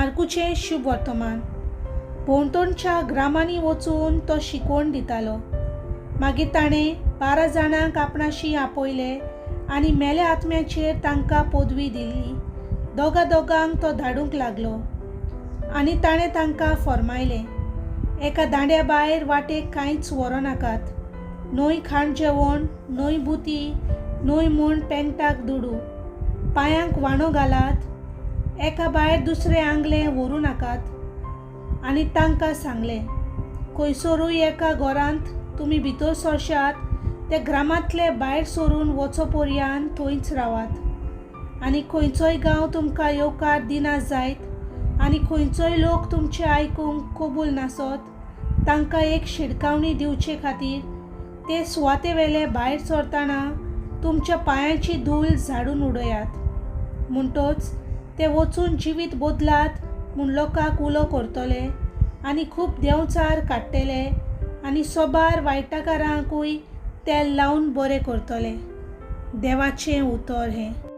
मार्कूचें शुभ वर्तमान. भोंवतणच्या ग्रामांनी वचून तो शिकवण दितालो. मागीर ताणें 12 जाणांक आपणाशी आपयले आनी मेल्या आत्म्याचेर तांकां पदवी दिली. दोगांक तो धाडूंक लागलो आनी ताणें तांकां फर्मायलें, एका दांड्या भायर वाटेक कांयच व्हरोनाकात. न्हय खाण जेवण, न्हय बुती, न्हय म्हूण पेंगटाक दुडू. पांयांक वांडो घालात. एका भायर दुसरें आंगलें व्हरू नाकात. आनी तांकां सांगलें, खंयसरूय एका घरांत तुमी भितर सरशात ते ग्रामांतले भायर सरून वचो पर्यंत थंयच रावात. आनी खंयचोय गांव तुमकां येवकार दिना जायत आनी खंयचोय लोक तुमचें आयकूंक कबूल नासत तांकां एक शिडकावणी दिवचे खातीर ते सुवातेवेले भायर सरतना तुमच्या पांयांची धूळ झाडून उडयात. म्हणटच ते वचून जिवीत बदलात म्हूण लोकांक उलो करतले आनी खूब देंवचार काडटले आनी सोबार वायटाकारांकूय तेल लावन बरें करतले. देवाचें उतर हें.